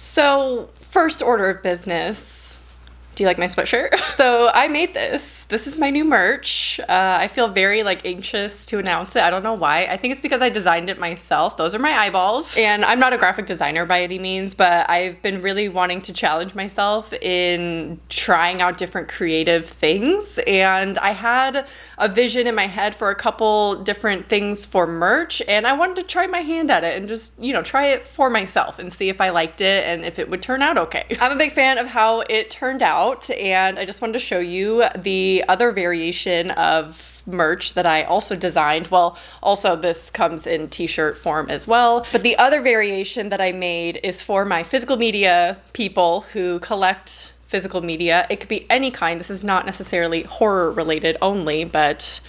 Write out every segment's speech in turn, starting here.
So, first order of business. Do you like my sweatshirt? So I made this. This is my new merch. I feel very anxious to announce it. I don't know why. I think it's because I designed it myself. Those are my eyeballs. And I'm not a graphic designer by any means, but I've been really wanting to challenge myself in trying out different creative things. And I had a vision in my head for a couple different things for merch, and I wanted to try my hand at it and just, try it for myself and see if I liked it and if it would turn out okay. I'm a big fan of how it turned out, and I just wanted to show you the other variation of merch that I also designed. Well, also this comes in t-shirt form as well, but the other variation that I made is for my physical media people who collect physical media. It could be any kind. This is not necessarily horror related only, but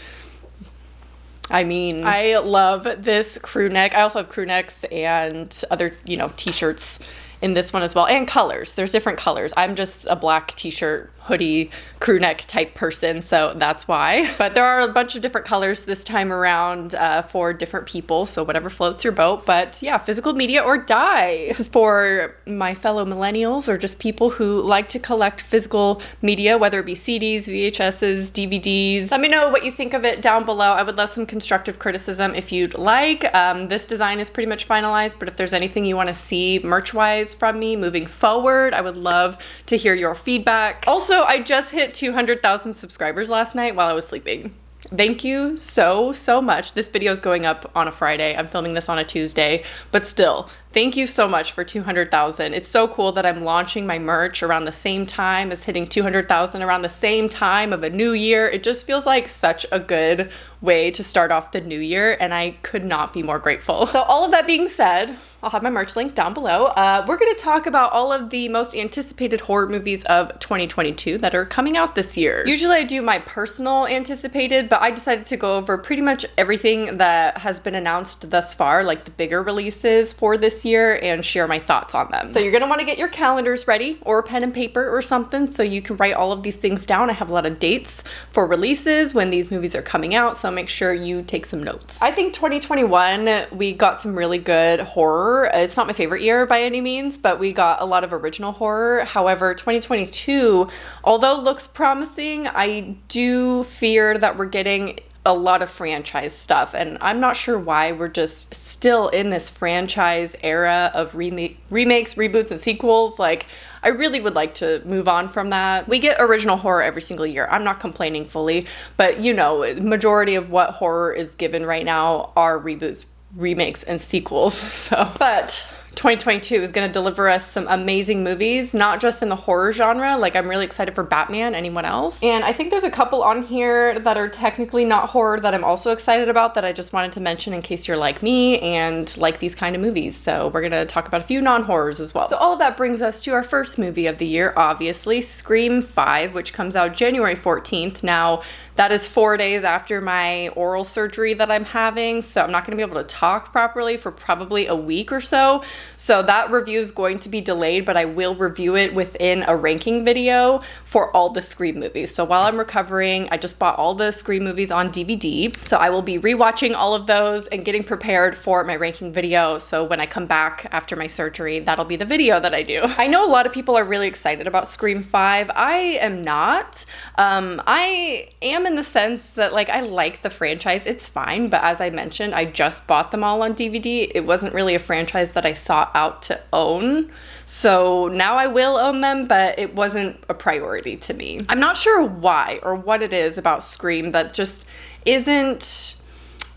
I mean, I love this crew neck. I also have crew necks and other, t-shirts in this one as well, and colors. There's different colors. I'm just a black t-shirt, hoodie, crew neck type person, so that's why. But there are a bunch of different colors this time around for different people, so whatever floats your boat. But yeah, physical media or die. This is for my fellow millennials or just people who like to collect physical media, whether it be CDs, VHSs, DVDs. Let me know what you think of it down below. I would love some constructive criticism if you'd like. This design is pretty much finalized, but if there's anything you want to see merch-wise from me moving forward, I would love to hear your feedback. Also, I just hit 200,000 subscribers last night while I was sleeping. Thank you so much. This video is going up on a Friday. I'm filming this on a Tuesday, but still, thank you so much for 200,000. It's so cool that I'm launching my merch around the same time as hitting 200,000 around the same time of a new year. It just feels like such a good way to start off the new year, and I could not be more grateful. So all of that being said, I'll have my merch link down below. We're gonna talk about all of the most anticipated horror movies of 2022 that are coming out this year. Usually I do my personal anticipated, but I decided to go over pretty much everything that has been announced thus far, like the bigger releases for this year, and share my thoughts on them. So you're gonna wanna get your calendars ready, or a pen and paper or something, so you can write all of these things down. I have a lot of dates for releases when these movies are coming out, so make sure you take some notes. I think 2021, we got some really good horror. It's not my favorite year by any means, but we got a lot of original horror. However, 2022, although looks promising, I do fear that we're getting a lot of franchise stuff, and I'm not sure why we're just still in this franchise era of remakes, reboots, and sequels. I really would like to move on from that. We get original horror every single year. I'm not complaining fully, but majority of what horror is given right now are reboots, remakes, and sequels. But 2022 is going to deliver us some amazing movies, not just in the horror genre. I'm really excited for Batman. Anyone else? And I think there's a couple on here that are technically not horror that I'm also excited about that I just wanted to mention in case you're like me and like these kind of movies. So we're going to talk about a few non-horrors as well. So all of that brings us to our first movie of the year, obviously, Scream 5, which comes out January 14th. Now, that is 4 days after my oral surgery that I'm having, so I'm not going to be able to talk properly for probably a week or so. So that review is going to be delayed, but I will review it within a ranking video for all the Scream movies. So while I'm recovering, I just bought all the Scream movies on DVD. So I will be rewatching all of those and getting prepared for my ranking video. So when I come back after my surgery, that'll be the video that I do. I know a lot of people are really excited about Scream 5. I am not. I am in the sense that I like the franchise. It's fine, but as I mentioned, I just bought them all on DVD. It wasn't really a franchise that I sought out to own. So now I will own them, but it wasn't a priority to me. I'm not sure why or what it is about Scream that just isn't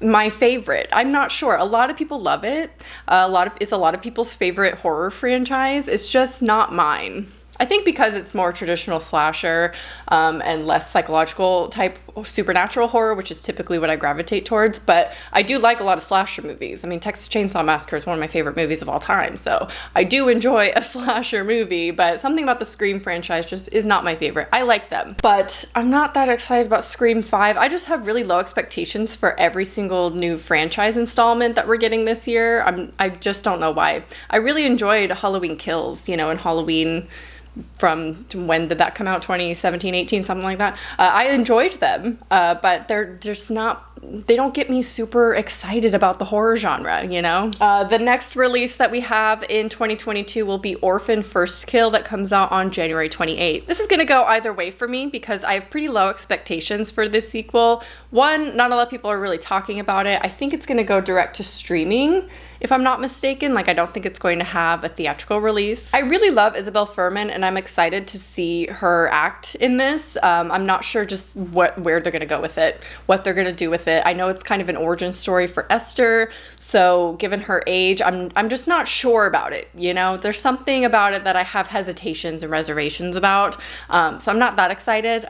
my favorite. I'm not sure. A lot of people love it. It's a lot of people's favorite horror franchise. It's just not mine. I think because it's more traditional slasher and less psychological type supernatural horror, which is typically what I gravitate towards, but I do like a lot of slasher movies. I mean, Texas Chainsaw Massacre is one of my favorite movies of all time, so I do enjoy a slasher movie, but something about the Scream franchise just is not my favorite. I like them, but I'm not that excited about Scream 5. I just have really low expectations for every single new franchise installment that we're getting this year. I just don't know why. I really enjoyed Halloween Kills, and Halloween from when did that come out? 2017, 18, something like that. I enjoyed them, but they're just not don't get me super excited about the horror genre, you know? The next release that we have in 2022 will be Orphan First Kill that comes out on January 28th. This is gonna go either way for me because I have pretty low expectations for this sequel. One, not a lot of people are really talking about it. I think it's gonna go direct to streaming, if I'm not mistaken. Like, I don't think it's going to have a theatrical release. I really love Isabel Fuhrman, and I'm excited to see her act in this. I'm not sure just where they're gonna go with it, what they're gonna do with it. I know it's kind of an origin story for Esther, so given her age, I'm just not sure about it, you know? There's something about it that I have hesitations and reservations about, so I'm not that excited.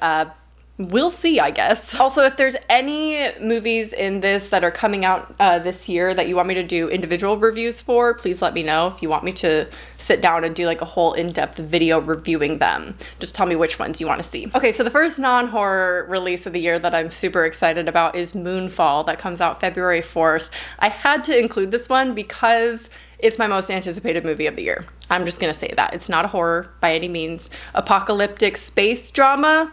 We'll see, I guess. Also, if there's any movies in this that are coming out this year that you want me to do individual reviews for, please let me know. If you want me to sit down and do like a whole in-depth video reviewing them, just tell me which ones you want to see. Okay, so the first non-horror release of the year that I'm super excited about is Moonfall, that comes out February 4th. I had to include this one because it's my most anticipated movie of the year. I'm just gonna say that. It's not a horror by any means. Apocalyptic space drama.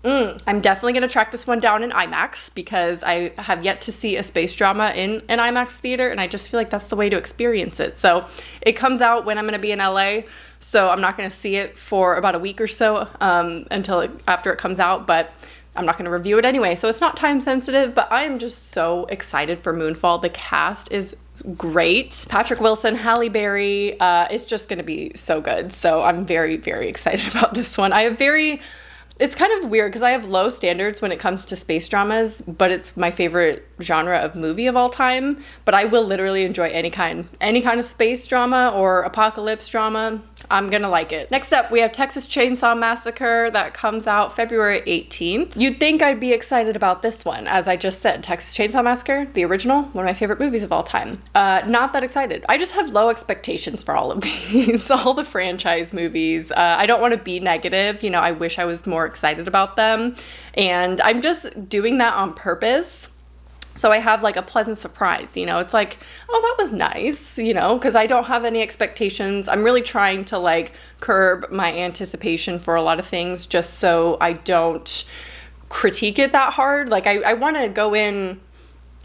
I'm definitely going to track this one down in IMAX because I have yet to see a space drama in an IMAX theater, and I just feel like that's the way to experience it. So it comes out when I'm going to be in LA, so I'm not going to see it for about a week or so after it comes out, but I'm not going to review it anyway, so it's not time sensitive, but I am just so excited for Moonfall. The cast is great. Patrick Wilson, Halle Berry, it's just going to be so good. So I'm very, very excited about this one. It's kind of weird because I have low standards when it comes to space dramas, but it's my favorite genre of movie of all time. But I will literally enjoy any kind of space drama or apocalypse drama. I'm gonna like it. Next up, we have Texas Chainsaw Massacre that comes out February 18th. You'd think I'd be excited about this one. As I just said, Texas Chainsaw Massacre, the original, one of my favorite movies of all time. Not that excited. I just have low expectations for all of these, all the franchise movies. I don't want to be negative. You know, I wish I was more excited about them. And I'm just doing that on purpose, so I have like a pleasant surprise, you know? It's like, oh, that was nice, you know, because I don't have any expectations. I'm really trying to like curb my anticipation for a lot of things just so I don't critique it that hard. Like I want to go in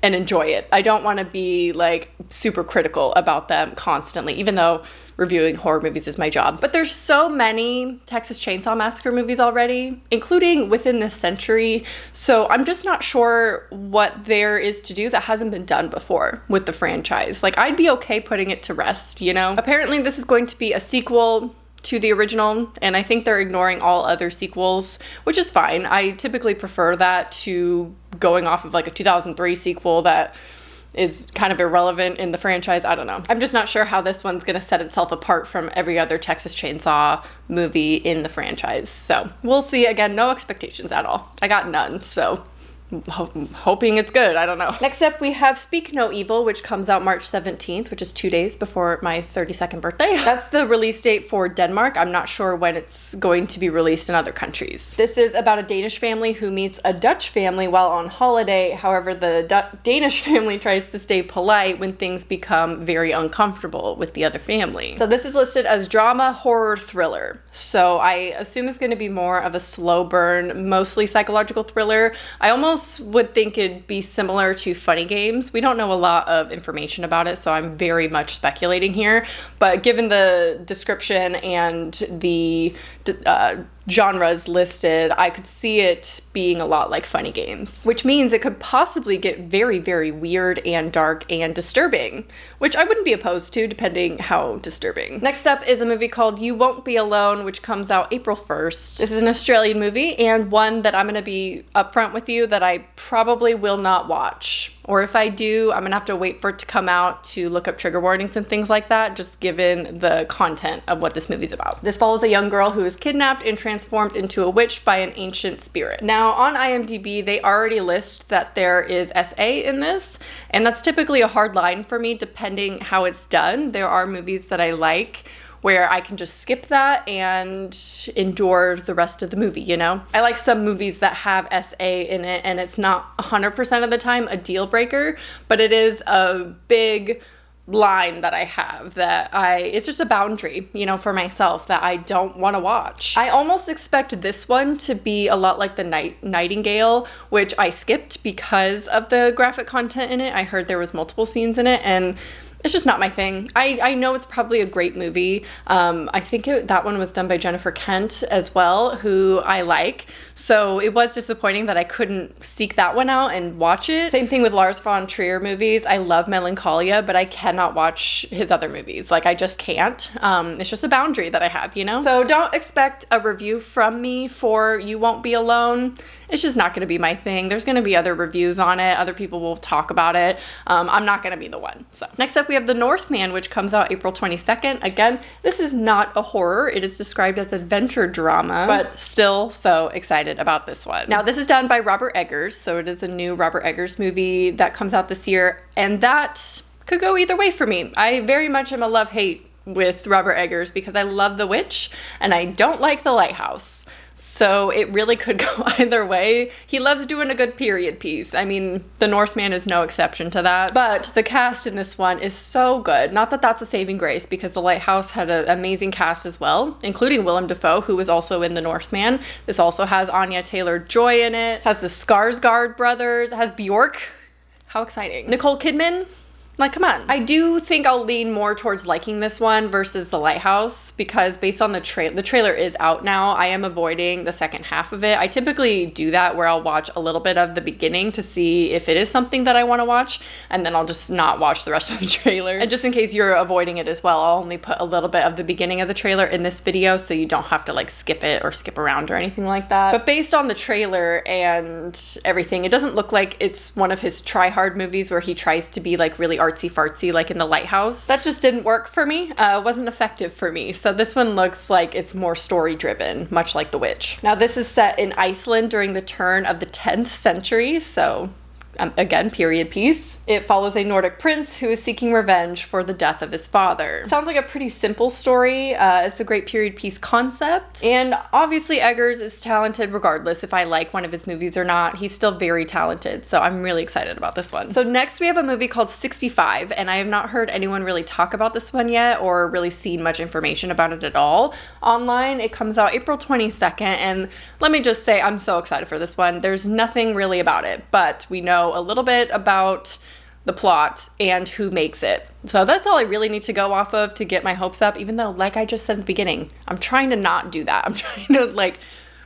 and enjoy it. I don't want to be like super critical about them constantly, even though reviewing horror movies is my job. But there's so many Texas Chainsaw Massacre movies already, including within this century. So I'm just not sure what there is to do that hasn't been done before with the franchise. Like, I'd be okay putting it to rest, you know? Apparently this is going to be a sequel to the original, and I think they're ignoring all other sequels, which is fine. I typically prefer that to going off of like a 2003 sequel that is kind of irrelevant in the franchise. I don't know. I'm just not sure how this one's gonna set itself apart from every other Texas Chainsaw movie in the franchise. So we'll see. Again, no expectations at all. I got none, so hoping it's good. I don't know. Next up, we have Speak No Evil, which comes out March 17th, which is 2 days before my 32nd birthday. That's the release date for Denmark. I'm not sure when it's going to be released in other countries. This is about a Danish family who meets a Dutch family while on holiday. However, the Danish family tries to stay polite when things become very uncomfortable with the other family. So this is listed as drama, horror, thriller. So I assume it's going to be more of a slow burn, mostly psychological thriller. I almost would think it'd be similar to Funny Games. We don't know a lot of information about it, so I'm very much speculating here. But given the description and the genres listed, I could see it being a lot like Funny Games, which means it could possibly get very, very weird and dark and disturbing, which I wouldn't be opposed to, depending how disturbing. Next up is a movie called You Won't Be Alone, which comes out April 1st. This is an Australian movie, and one that I'm gonna be upfront with you that I probably will not watch. Or if I do, I'm gonna have to wait for it to come out to look up trigger warnings and things like that, just given the content of what this movie's about. This follows a young girl who is kidnapped and transformed into a witch by an ancient spirit. Now, on IMDb, they already list that there is SA in this, and that's typically a hard line for me, depending how it's done. There are movies that I like where I can just skip that and endure the rest of the movie, you know? I like some movies that have SA in it, and it's not 100% of the time a deal breaker, but it is a big line that I have that it's just a boundary, you know, for myself that I don't want to watch. I almost expect this one to be a lot like the Nightingale, which I skipped because of the graphic content in it. I heard there was multiple scenes in it, and it's just not my thing. I know it's probably a great movie. I think that one was done by Jennifer Kent as well, who I like. So it was disappointing that I couldn't seek that one out and watch it. Same thing with Lars von Trier movies. I love Melancholia, but I cannot watch his other movies. Like, I just can't. It's just a boundary that I have, you know? So don't expect a review from me for You Won't Be Alone. It's just not going to be my thing. There's going to be other reviews on it. Other people will talk about it. I'm not going to be the one. So next up, we have The Northman, which comes out April 22nd. Again, this is not a horror. It is described as adventure drama, but still so excited about this one. Now, this is done by Robert Eggers, so it is a new Robert Eggers movie that comes out this year, and that could go either way for me. I very much am a love-hate with Robert Eggers because I love The Witch and I don't like The Lighthouse. So it really could go either way. He loves doing a good period piece. I mean, The Northman is no exception to that. But the cast in this one is so good. Not that that's a saving grace, because The Lighthouse had an amazing cast as well, including Willem Dafoe, who was also in The Northman. This also has Anya Taylor-Joy in it, has the Skarsgård brothers, has Bjork. How exciting. Nicole Kidman. Like, come on. I do think I'll lean more towards liking this one versus The Lighthouse, because based on the trailer is out now. I am avoiding the second half of it. I typically do that where I'll watch a little bit of the beginning to see if it is something that I want to watch, and then I'll just not watch the rest of the trailer. And just in case you're avoiding it as well, I'll only put a little bit of the beginning of the trailer in this video so you don't have to like skip it or skip around or anything like that. But based on the trailer and everything, it doesn't look like it's one of his try-hard movies where he tries to be like really artsy-fartsy like in The Lighthouse. That just didn't work for me. Wasn't effective for me. So this one looks like it's more story-driven, much like The Witch. Now this is set in Iceland during the turn of the 10th century, so again, period piece. It follows a Nordic prince who is seeking revenge for the death of his father. Sounds like a pretty simple story. It's a great period piece concept. And obviously Eggers is talented regardless if I like one of his movies or not. He's still very talented, so I'm really excited about this one. So next we have a movie called 65, and I have not heard anyone really talk about this one yet or really seen much information about it at all online. It comes out April 22nd, and let me just say I'm so excited for this one. There's nothing really about it, but we know a little bit about the plot and who makes it. So that's all I really need to go off of to get my hopes up, even though, like I just said at the beginning, I'm trying to not do that. I'm trying to, like,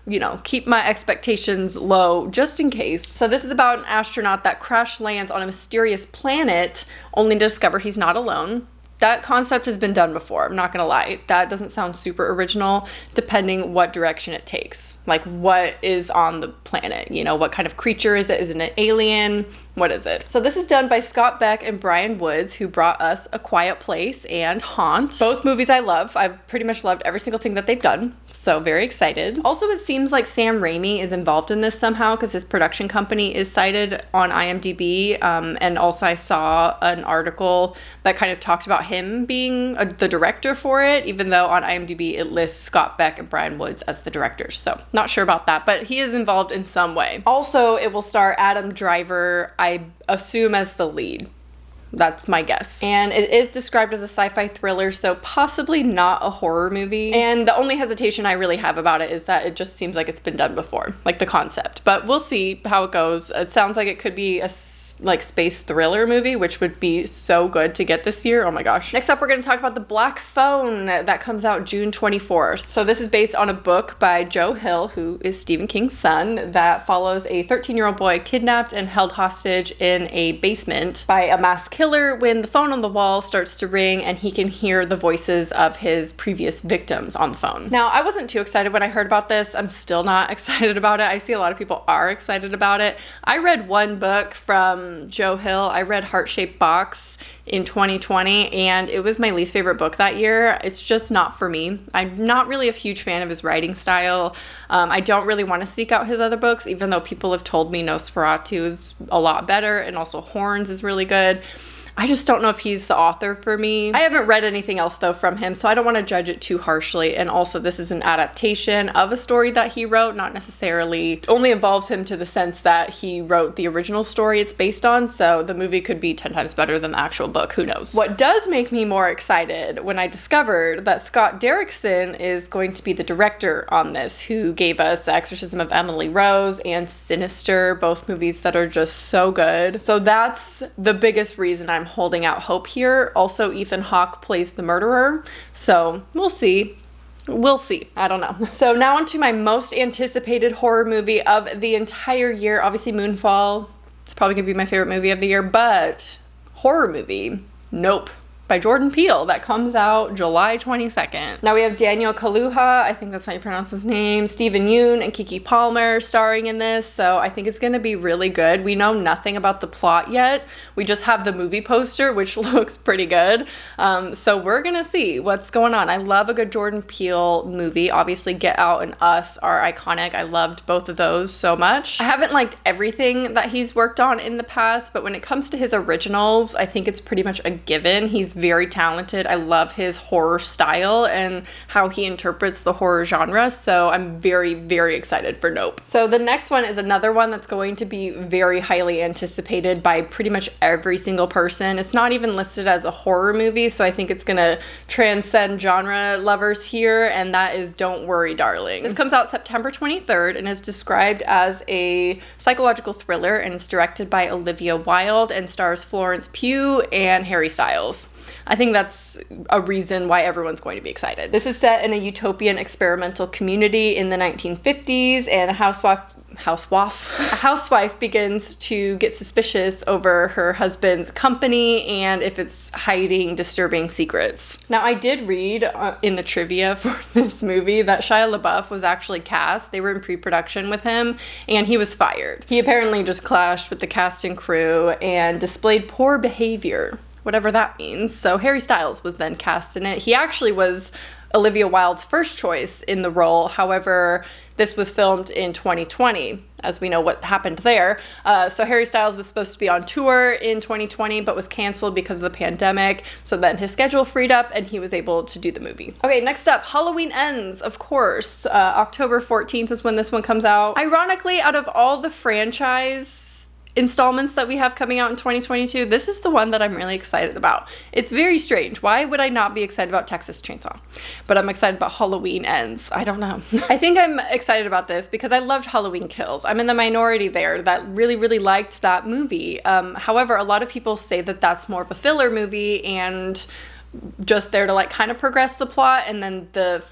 you know, keep my expectations low just in case. So this is about an astronaut that crash lands on a mysterious planet only to discover he's not alone. That concept has been done before, I'm not gonna lie. That doesn't sound super original, depending what direction it takes. Like, what is on the planet? You know, what kind of creature is it? Is it an alien? What is it? So this is done by Scott Beck and Brian Woods, who brought us A Quiet Place and Haunt. Both movies I love. I've pretty much loved every single thing that they've done, so very excited. Also, it seems like Sam Raimi is involved in this somehow because his production company is cited on IMDb, and also I saw an article that kind of talked about him being the director for it, even though on IMDb it lists Scott Beck and Brian Woods as the directors, so not sure about that, but he is involved in some way. Also, it will star Adam Driver, I assume, as the lead. That's my guess. And it is described as a sci-fi thriller, so possibly not a horror movie. And the only hesitation I really have about it is that it just seems like it's been done before, like the concept. But we'll see how it goes. It sounds like it could be a like space thriller movie, which would be so good to get this year. Oh my gosh. Next up, we're going to talk about The Black Phone that comes out June 24th. So this is based on a book by Joe Hill, who is Stephen King's son, that follows a 13-year-old boy kidnapped and held hostage in a basement by a mass killer when the phone on the wall starts to ring and he can hear the voices of his previous victims on the phone. Now, I wasn't too excited when I heard about this. I'm still not excited about it. I see a lot of people are excited about it. I read one book from Joe Hill. I read Heart-Shaped Box in 2020, and it was my least favorite book that year. It's just not for me. I'm not really a huge fan of his writing style. I don't really want to seek out his other books, even though people have told me Nosferatu is a lot better, and also Horns is really good. I just don't know if he's the author for me. I haven't read anything else though from him, so I don't want to judge it too harshly. And also this is an adaptation of a story that he wrote, not necessarily only involves him to the sense that he wrote the original story it's based on, so the movie could be 10 times better than the actual book, who knows. What does make me more excited when I discovered that Scott Derrickson is going to be the director on this, who gave us The Exorcism of Emily Rose and Sinister, both movies that are just so good. So that's the biggest reason I'm holding out hope here. Also, Ethan Hawke plays the murderer, so we'll see. We'll see. I don't know. So now onto my most anticipated horror movie of the entire year. Obviously, Moonfall is probably gonna be my favorite movie of the year, but horror movie, Nope, by Jordan Peele, that comes out July 22nd. Now we have Daniel Kaluuya, I think that's how you pronounce his name, Stephen Yeun and Keke Palmer starring in this, so I think it's gonna be really good. We know nothing about the plot yet. We just have the movie poster, which looks pretty good. So we're gonna see what's going on. I love a good Jordan Peele movie. Obviously, Get Out and Us are iconic. I loved both of those so much. I haven't liked everything that he's worked on in the past, but when it comes to his originals, I think it's pretty much a given. He's very talented. I love his horror style and how he interprets the horror genre, so I'm very, very excited for Nope. So the next one is another one that's going to be very highly anticipated by pretty much every single person. It's not even listed as a horror movie, so I think it's gonna transcend genre lovers here, and that is Don't Worry, Darling. This comes out September 23rd and is described as a psychological thriller, and it's directed by Olivia Wilde and stars Florence Pugh and Harry Styles. I think that's a reason why everyone's going to be excited. This is set in a utopian experimental community in the 1950s, and a housewife begins to get suspicious over her husband's company and if it's hiding disturbing secrets. Now, I did read in the trivia for this movie that Shia LaBeouf was actually cast. They were in pre-production with him, and he was fired. He apparently just clashed with the cast and crew and displayed poor behavior, whatever that means. So Harry Styles was then cast in it. He actually was Olivia Wilde's first choice in the role. However, this was filmed in 2020, as we know what happened there. So Harry Styles was supposed to be on tour in 2020, but was canceled because of the pandemic. So then his schedule freed up and he was able to do the movie. Okay, next up, Halloween Ends, of course. October 14th is when this one comes out. Ironically, out of all the franchise installments that we have coming out in 2022, this is the one that I'm really excited about. It's very strange. Why would I not be excited about Texas Chainsaw? But I'm excited about Halloween Ends. I don't know. I think I'm excited about this because I loved Halloween Kills. I'm in the minority there that really, really liked that movie. However, a lot of people say that that's more of a filler movie and just there to like kind of progress the plot, and then the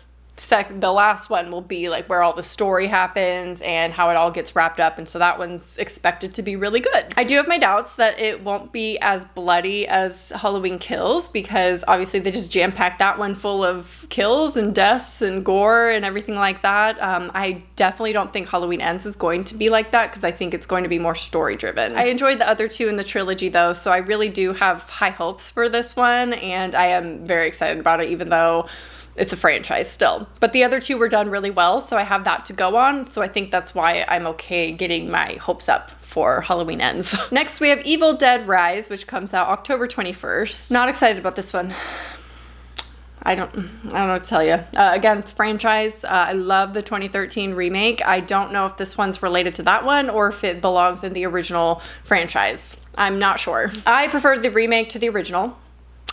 last one will be like where all the story happens and how it all gets wrapped up, and so that one's expected to be really good. I do have my doubts that it won't be as bloody as Halloween Kills, because obviously they just jam-packed that one full of kills and deaths and gore and everything like that. I definitely don't think Halloween Ends is going to be like that, because I think it's going to be more story driven. I enjoyed the other two in the trilogy though, so I really do have high hopes for this one, and I am very excited about it, even though it's a franchise still. But the other two were done really well, so I have that to go on. So I think that's why I'm okay getting my hopes up for Halloween Ends. Next, we have Evil Dead Rise, which comes out October 21st. Not excited about this one. I don't know what to tell you. Again, it's franchise. I love the 2013 remake. I don't know if this one's related to that one or if it belongs in the original franchise. I'm not sure. I prefer the remake to the original.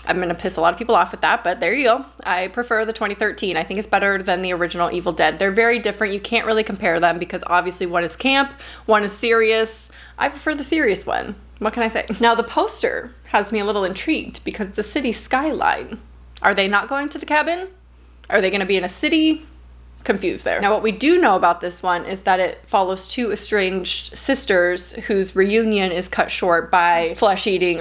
I'm going to piss a lot of people off with that, but there you go. I prefer the 2013. I think it's better than the original Evil Dead. They're very different. You can't really compare them because obviously one is camp, one is serious. I prefer the serious one. What can I say? Now, the poster has me a little intrigued because the city skyline. Are they not going to the cabin? Are they going to be in a city? Confused there. Now, what we do know about this one is that it follows two estranged sisters whose reunion is cut short by flesh-eating.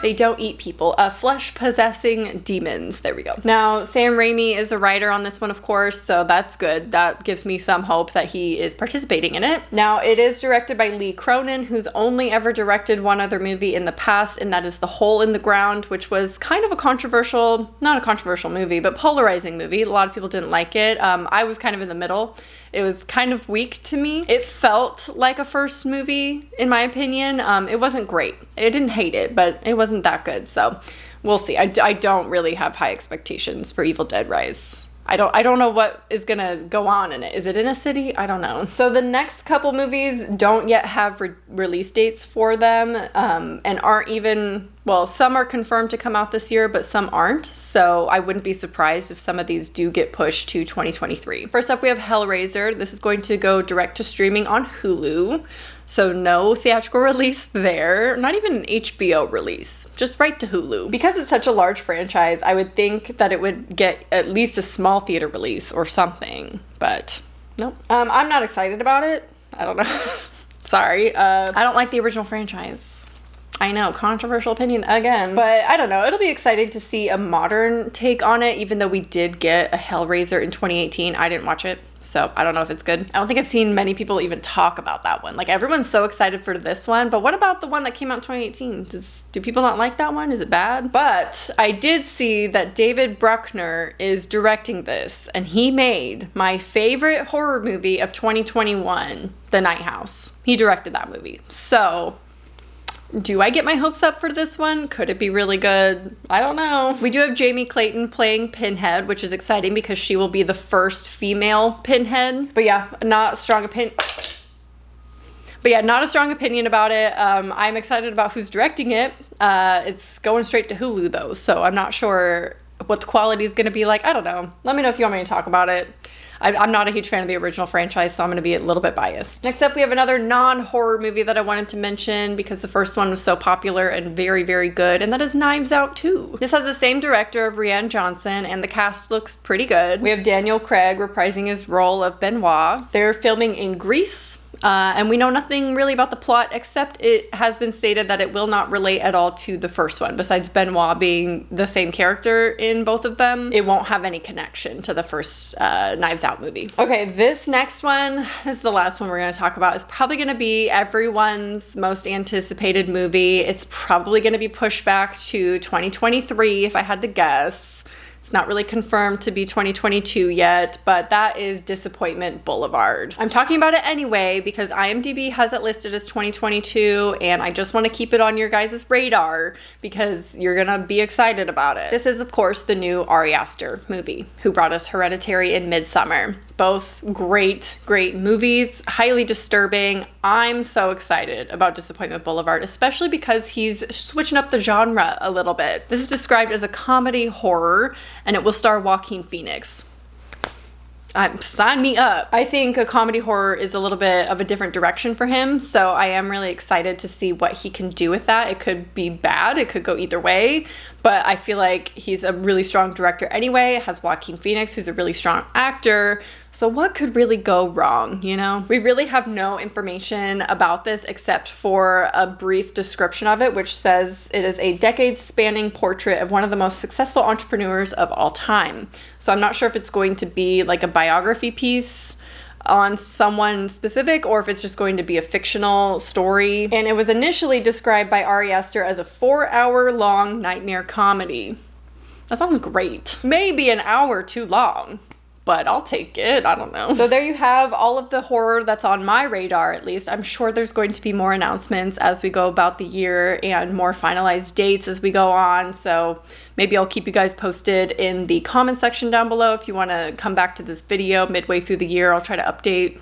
They don't eat people. Flesh-possessing demons. There we go. Now, Sam Raimi is a writer on this one, of course, so that's good. That gives me some hope that he is participating in it. Now, it is directed by Lee Cronin, who's only ever directed one other movie in the past, and that is The Hole in the Ground, which was kind of a controversial, not a controversial movie, but polarizing movie. A lot of people didn't like it. I was kind of in the middle. It was kind of weak to me. It felt like a first movie, in my opinion. It wasn't great. I didn't hate it, but it wasn't that good. So we'll see. I don't really have high expectations for Evil Dead Rise. I don't know what is gonna go on in it. Is it in a city? I don't know. So the next couple movies don't yet have release dates for them, and aren't even, well, some are confirmed to come out this year, but some aren't. So I wouldn't be surprised if some of these do get pushed to 2023. First up, we have HELLRAISER. This is going to go direct to streaming on Hulu. So no theatrical release there, not even an HBO release, just right to Hulu. Because it's such a large franchise, I would think that it would get at least a small theater release or something, but nope. I'm not excited about it. I don't know. Sorry. I don't like the original franchise. I know, controversial opinion again, but I don't know. It'll be exciting to see a modern take on it, even though we did get a HELLRAISER in 2018. I didn't watch it, so I don't know if it's good. I don't think I've seen many people even talk about that one. Like, everyone's so excited for this one, but what about the one that came out in 2018? Do people not like that one? Is it bad? But I did see that David Bruckner is directing this, and he made my favorite horror movie of 2021, The Night House. He directed that movie. So do I get my hopes up for this one? Could it be really good? I don't know. We do have Jamie Clayton playing Pinhead, which is exciting because she will be the first female Pinhead. But yeah, not a strong opinion. But yeah, not a strong opinion about it. I'm excited about who's directing it. It's going straight to Hulu though, so I'm not sure what the quality is going to be like. I don't know. Let me know if you want me to talk about it. I'm not a huge fan of the original franchise, so I'm going to be a little bit biased. Next up, we have another non-horror movie that I wanted to mention because the first one was so popular and very, very good, and that is Knives Out 2. This has the same director of Rian Johnson, and the cast looks pretty good. We have Daniel Craig reprising his role of Benoit. They're filming in Greece. And we know nothing really about the plot, except it has been stated that it will not relate at all to the first one. Besides Benoit being the same character in both of them, it won't have any connection to the first Knives Out movie. Okay, this next one, this is the last one we're going to talk about, is probably going to be everyone's most anticipated movie. It's probably going to be pushed back to 2023 if I had to guess. It's not really confirmed to be 2022 yet, but that is Disappointment Boulevard. I'm talking about it anyway because IMDb has it listed as 2022, and I just want to keep it on your guys' radar because you're gonna be excited about it. This is, of course, the new Ari Aster movie, who brought us Hereditary and Midsommar. Both great, great movies, highly disturbing. I'm so excited about Disappointment Boulevard, especially because he's switching up the genre a little bit. This is described as a comedy horror, and it will star Joaquin Phoenix. Sign me up. I think a comedy horror is a little bit of a different direction for him, so I am really excited to see what he can do with that. It could be bad, it could go either way, but I feel like he's a really strong director anyway. It has Joaquin Phoenix, who's a really strong actor, so what could really go wrong, you know? We really have no information about this except for a brief description of it, which says it is a decade-spanning portrait of one of the most successful entrepreneurs of all time. So I'm not sure if it's going to be like a biography piece on someone specific or if it's just going to be a fictional story. And it was initially described by Ari Aster as a 4-hour-long nightmare comedy. That sounds great. Maybe an hour too long, but I'll take it. I don't know. So there you have all of the horror that's on my radar, at least. I'm sure there's going to be more announcements as we go about the year and more finalized dates as we go on. So maybe I'll keep you guys posted in the comment section down below if you want to come back to this video midway through the year. I'll try to update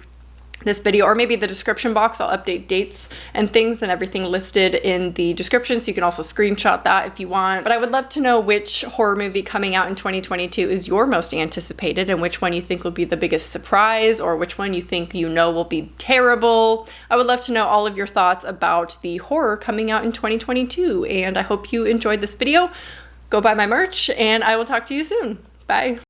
this video, or maybe the description box. I'll update dates and things and everything listed in the description, so you can also screenshot that if you want. But I would love to know which horror movie coming out in 2022 is your most anticipated, and which one you think will be the biggest surprise, or which one you think will be terrible. I would love to know all of your thoughts about the horror coming out in 2022, and I hope you enjoyed this video. Go buy my merch, and I will talk to you soon. Bye.